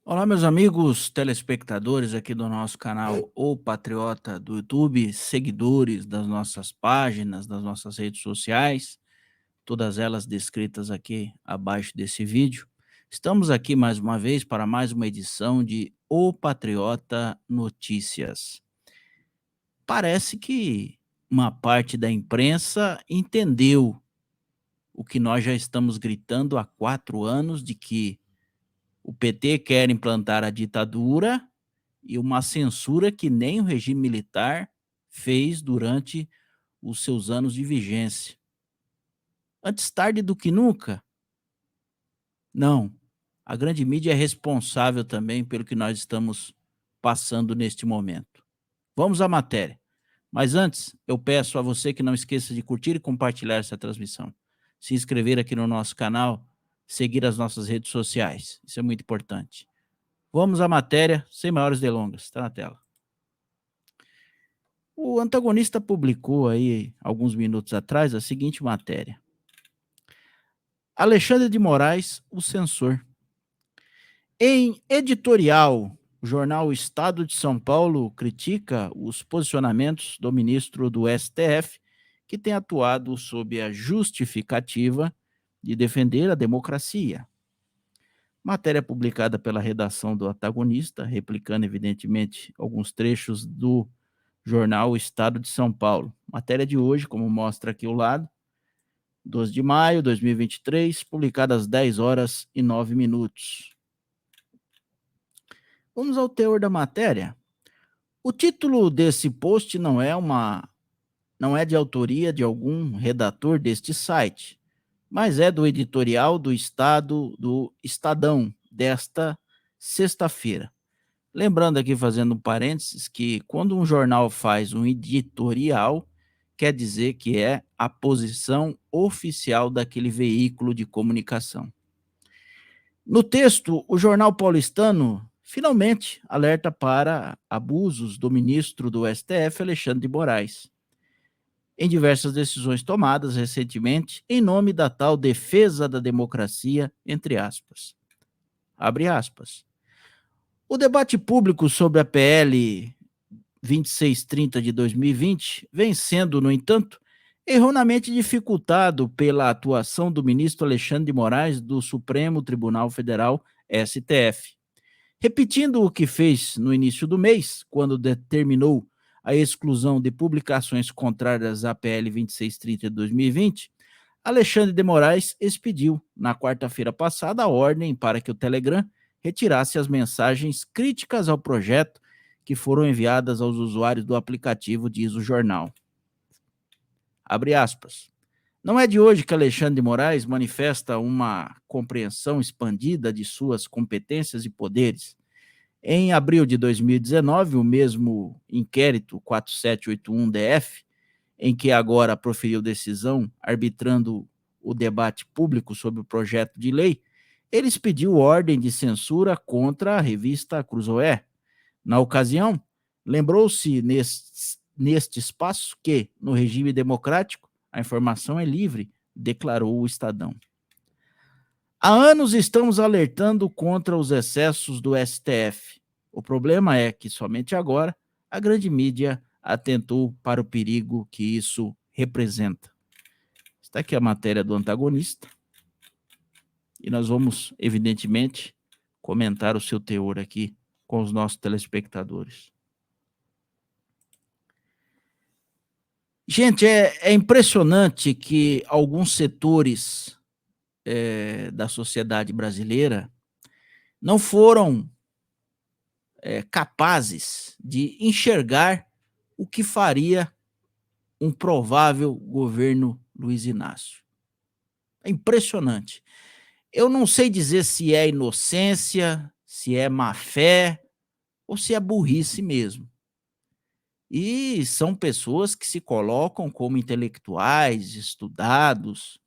Olá, meus amigos telespectadores aqui do nosso canal O Patriota do YouTube, seguidores das nossas páginas, das nossas redes sociais, todas elas descritas aqui abaixo desse vídeo. Estamos aqui mais uma vez para mais uma edição de O Patriota Notícias. Parece que uma parte da imprensa entendeu o que nós já estamos gritando há 4 anos de que o PT quer implantar a ditadura e uma censura que nem o regime militar fez durante os seus anos de vigência. Antes tarde do que nunca? Não. A grande mídia é responsável também pelo que nós estamos passando neste momento. Vamos à matéria. Mas antes, eu peço a você que não esqueça de curtir e compartilhar essa transmissão. Se inscrever aqui no nosso canal, seguir as nossas redes sociais. Isso é muito importante. Vamos à matéria, sem maiores delongas. Está na tela. O antagonista publicou aí, alguns minutos atrás, a seguinte matéria: Alexandre de Moraes, o censor. Em editorial, o jornal Estado de São Paulo critica os posicionamentos do ministro do STF, que tem atuado sob a justificativa de defender a democracia. Matéria publicada pela redação do antagonista, replicando, evidentemente, alguns trechos do jornal Estado de São Paulo. Matéria de hoje, como mostra aqui o lado, 12 de maio de 2023, publicada às 10h09. Vamos ao teor da matéria. O título desse post não é de autoria de algum redator deste site, mas é do editorial do Estado, do Estadão, desta sexta-feira. Lembrando aqui, fazendo um parênteses, que quando um jornal faz um editorial, quer dizer que é a posição oficial daquele veículo de comunicação. No texto, o jornal paulistano finalmente alerta para abusos do ministro do STF, Alexandre de Moraes, em diversas decisões tomadas recentemente em nome da tal defesa da democracia, entre aspas. Abre aspas. O debate público sobre a PL 2630 de 2020 vem sendo, no entanto, erroneamente dificultado pela atuação do ministro Alexandre de Moraes do Supremo Tribunal Federal, STF. Repetindo o que fez no início do mês, quando determinou a exclusão de publicações contrárias à PL 2630 de 2020, Alexandre de Moraes expediu, na quarta-feira passada, a ordem para que o Telegram retirasse as mensagens críticas ao projeto que foram enviadas aos usuários do aplicativo, diz o jornal. Abre aspas. Não é de hoje que Alexandre de Moraes manifesta uma compreensão expandida de suas competências e poderes. Em abril de 2019, o mesmo inquérito 4781-DF, em que agora proferiu decisão arbitrando o debate público sobre o projeto de lei, ele expediu ordem de censura contra a revista Cruzoé. Na ocasião, lembrou-se neste espaço que, no regime democrático, a informação é livre, declarou o Estadão. Há anos estamos alertando contra os excessos do STF. O problema é que somente agora a grande mídia atentou para o perigo que isso representa. Está aqui a matéria do antagonista e nós vamos, evidentemente, comentar o seu teor aqui com os nossos telespectadores. Gente, é impressionante que alguns setores da sociedade brasileira não foram capazes de enxergar o que faria um provável governo Luiz Inácio. É impressionante. Eu não sei dizer se é inocência, se é má fé ou se é burrice mesmo. E são pessoas que se colocam como intelectuais, estudados,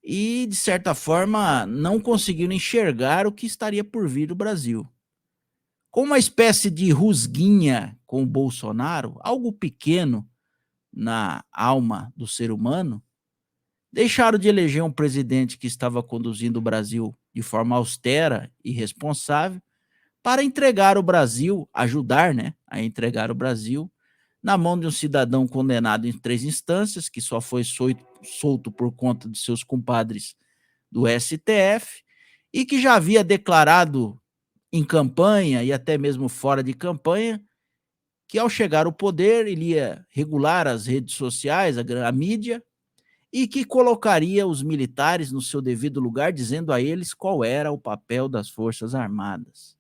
e, de certa forma, não conseguiram enxergar o que estaria por vir do Brasil. Com uma espécie de rusguinha com o Bolsonaro, algo pequeno na alma do ser humano, deixaram de eleger um presidente que estava conduzindo o Brasil de forma austera e responsável, para entregar o Brasil, ajudar, né, a entregar o Brasil na mão de um cidadão condenado em 3 instâncias, que só foi solto por conta de seus compadres do STF, e que já havia declarado em campanha e até mesmo fora de campanha, que ao chegar ao poder ele ia regular as redes sociais, a mídia, e que colocaria os militares no seu devido lugar, dizendo a eles qual era o papel das Forças Armadas.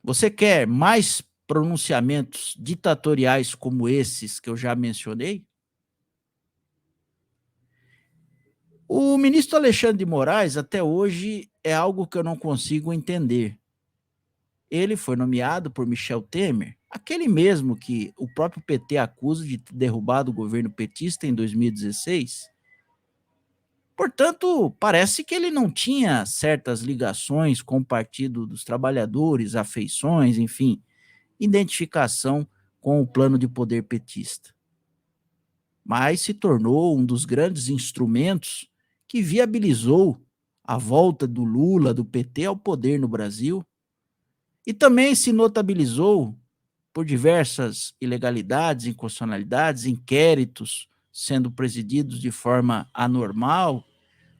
Você quer mais pronunciamentos ditatoriais como esses que eu já mencionei? O ministro Alexandre de Moraes, até hoje, é algo que eu não consigo entender. Ele foi nomeado por Michel Temer, aquele mesmo que o próprio PT acusa de ter derrubado o governo petista em 2016. Portanto, parece que ele não tinha certas ligações com o Partido dos Trabalhadores, afeições, enfim, identificação com o plano de poder petista. Mas se tornou um dos grandes instrumentos que viabilizou a volta do Lula, do PT, ao poder no Brasil, e também se notabilizou por diversas ilegalidades, inconstitucionalidades, inquéritos sendo presididos de forma anormal,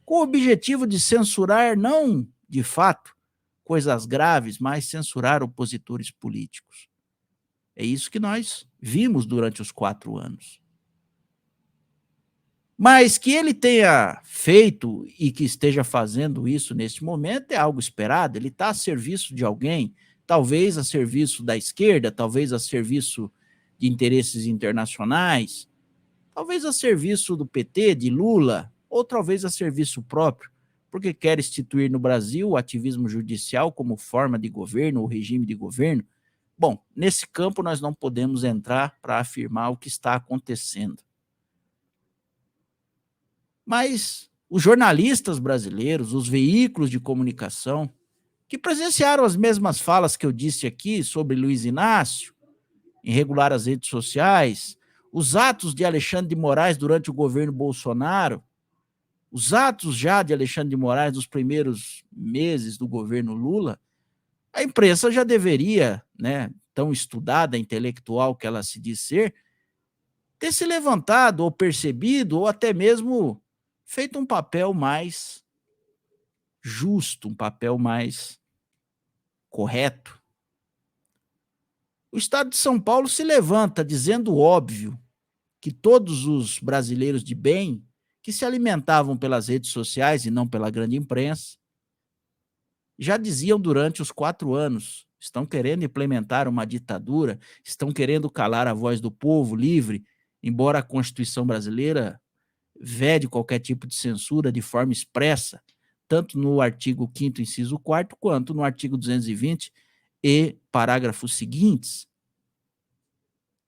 com o objetivo de censurar, não de fato coisas graves, mas censurar opositores políticos. É isso que nós vimos durante os 4 anos. Mas que ele tenha feito e que esteja fazendo isso neste momento é algo esperado. Ele está a serviço de alguém, talvez a serviço da esquerda, talvez a serviço de interesses internacionais, talvez a serviço do PT, de Lula, ou talvez a serviço próprio, porque quer instituir no Brasil o ativismo judicial como forma de governo ou regime de governo. Bom, nesse campo nós não podemos entrar para afirmar o que está acontecendo. Mas os jornalistas brasileiros, os veículos de comunicação, que presenciaram as mesmas falas que eu disse aqui sobre Luiz Inácio, em regular as redes sociais, os atos de Alexandre de Moraes durante o governo Bolsonaro, os atos já de Alexandre de Moraes nos primeiros meses do governo Lula, a imprensa já deveria, né, tão estudada, intelectual que ela se diz ser, ter se levantado ou percebido ou até mesmo feito um papel mais justo, um papel mais correto. O Estado de São Paulo se levanta dizendo o óbvio, que todos os brasileiros de bem, que se alimentavam pelas redes sociais e não pela grande imprensa, já diziam durante os 4 anos, estão querendo implementar uma ditadura, estão querendo calar a voz do povo livre, embora a Constituição brasileira vede qualquer tipo de censura de forma expressa, tanto no artigo 5º, inciso 4º, quanto no artigo 220 e parágrafos seguintes.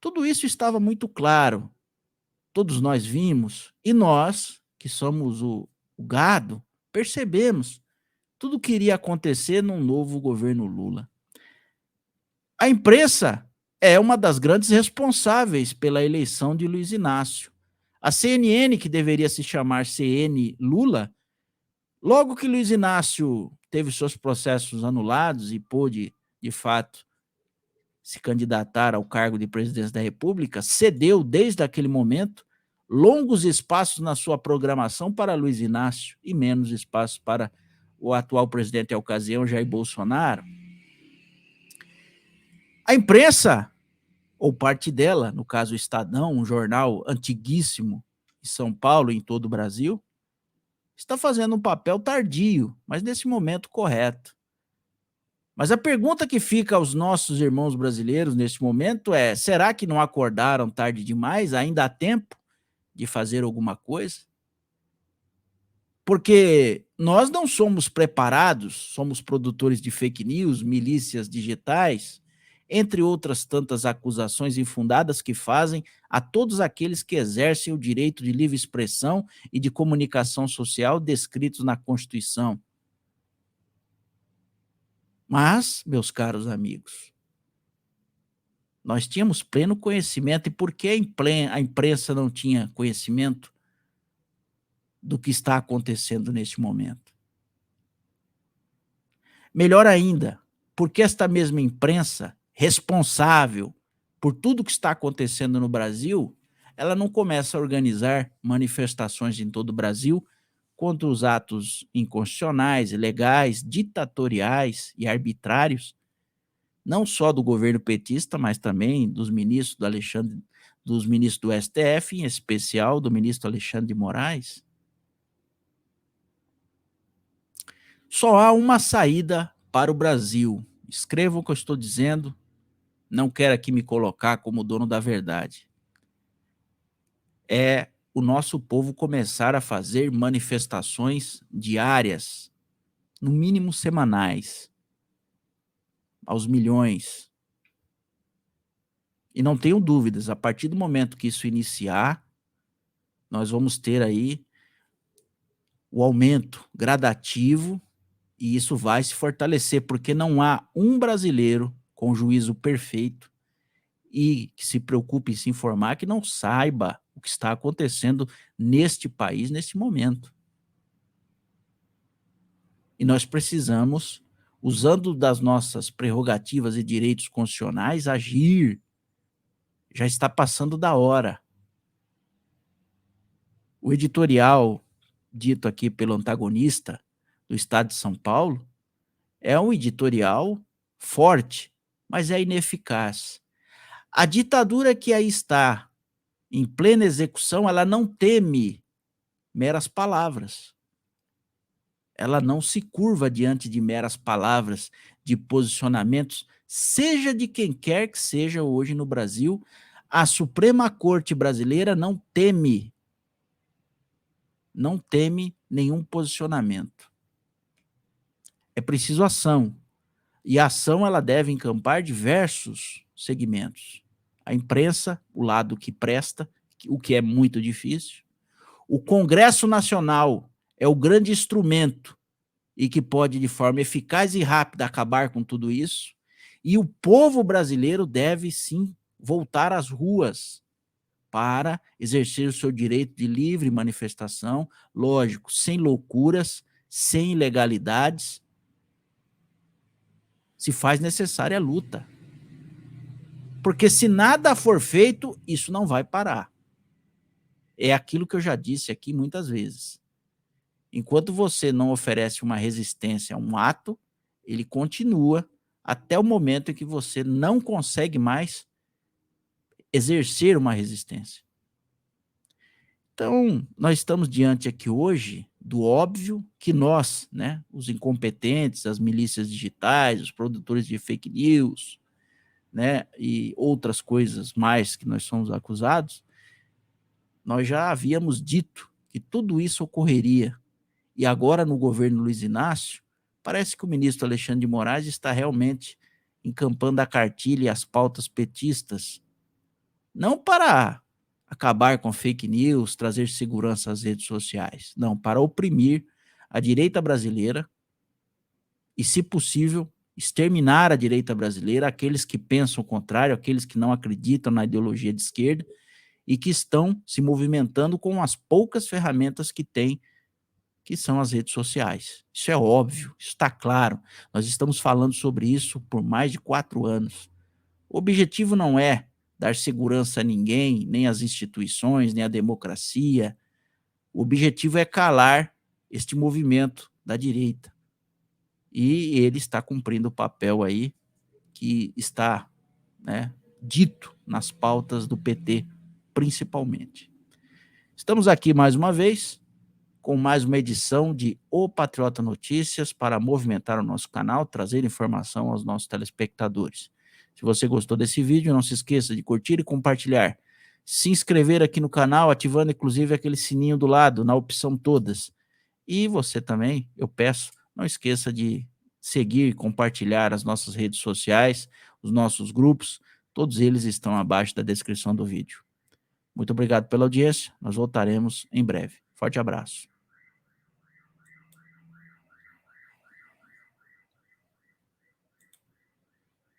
Tudo isso estava muito claro, todos nós vimos, e nós, que somos o gado, percebemos tudo que iria acontecer num novo governo Lula. A imprensa é uma das grandes responsáveis pela eleição de Luiz Inácio. A CNN, que deveria se chamar CN Lula, logo que Luiz Inácio teve seus processos anulados e pôde, de fato, se candidatar ao cargo de presidência da República, cedeu, desde aquele momento, longos espaços na sua programação para Luiz Inácio e menos espaço para o atual presidente da ocasião, Jair Bolsonaro. A imprensa, ou parte dela, no caso o Estadão, um jornal antiguíssimo em São Paulo e em todo o Brasil, está fazendo um papel tardio, mas nesse momento correto. Mas a pergunta que fica aos nossos irmãos brasileiros neste momento é: será que não acordaram tarde demais? Ainda há tempo de fazer alguma coisa? Porque nós não somos preparados, somos produtores de fake news, milícias digitais, entre outras tantas acusações infundadas que fazem a todos aqueles que exercem o direito de livre expressão e de comunicação social descritos na Constituição. Mas, meus caros amigos, nós tínhamos pleno conhecimento. E por que a imprensa não tinha conhecimento do que está acontecendo neste momento? Melhor ainda, porque esta mesma imprensa, responsável por tudo que está acontecendo no Brasil, ela não começa a organizar manifestações em todo o Brasil contra os atos inconstitucionais, ilegais, ditatoriais e arbitrários, não só do governo petista, mas também dos ministros do STF, em especial do ministro Alexandre de Moraes. Só há uma saída para o Brasil. Escreva o que eu estou dizendo, não quero aqui me colocar como dono da verdade. É o nosso povo começar a fazer manifestações diárias, no mínimo semanais, aos milhões. E não tenho dúvidas, a partir do momento que isso iniciar, nós vamos ter aí o aumento gradativo e isso vai se fortalecer, porque não há um brasileiro com juízo perfeito e que se preocupe em se informar que não saiba o que está acontecendo neste país, neste momento. E nós precisamos, usando das nossas prerrogativas e direitos constitucionais, agir. Já está passando da hora. O editorial dito aqui pelo antagonista do Estado de São Paulo é um editorial forte, mas é ineficaz. A ditadura que aí está em plena execução, ela não teme meras palavras. Ela não se curva diante de meras palavras, de posicionamentos, seja de quem quer que seja hoje no Brasil. A Suprema Corte brasileira não teme nenhum posicionamento. É preciso ação. E a ação ela deve encampar diversos segmentos. A imprensa, o lado que presta, o que é muito difícil. O Congresso Nacional é o grande instrumento e que pode, de forma eficaz e rápida, acabar com tudo isso. E o povo brasileiro deve, sim, voltar às ruas para exercer o seu direito de livre manifestação, lógico, sem loucuras, sem ilegalidades. Se faz necessária a luta. Porque se nada for feito, isso não vai parar. É aquilo que eu já disse aqui muitas vezes. Enquanto você não oferece uma resistência a um ato, ele continua até o momento em que você não consegue mais exercer uma resistência. Então, nós estamos diante aqui hoje do óbvio que nós, né, os incompetentes, as milícias digitais, os produtores de fake news, né, e outras coisas mais que nós somos acusados, nós já havíamos dito que tudo isso ocorreria. E agora, no governo Luiz Inácio, parece que o ministro Alexandre de Moraes está realmente encampando a cartilha e as pautas petistas, não para acabar com fake news, trazer segurança às redes sociais, não, para oprimir a direita brasileira e, se possível, exterminar a direita brasileira, aqueles que pensam o contrário, aqueles que não acreditam na ideologia de esquerda e que estão se movimentando com as poucas ferramentas que têm, que são as redes sociais. Isso é óbvio, isso está claro. Nós estamos falando sobre isso por mais de 4 anos. O objetivo não é dar segurança a ninguém, nem às instituições, nem à democracia. O objetivo é calar este movimento da direita. E ele está cumprindo o papel aí que está, né, dito nas pautas do PT, principalmente. Estamos aqui mais uma vez com mais uma edição de O Patriota Notícias para movimentar o nosso canal, trazer informação aos nossos telespectadores. Se você gostou desse vídeo, não se esqueça de curtir e compartilhar. Se inscrever aqui no canal, ativando inclusive aquele sininho do lado, na opção todas. E você também, eu peço, não esqueça de seguir e compartilhar as nossas redes sociais, os nossos grupos, todos eles estão abaixo da descrição do vídeo. Muito obrigado pela audiência, nós voltaremos em breve. Forte abraço.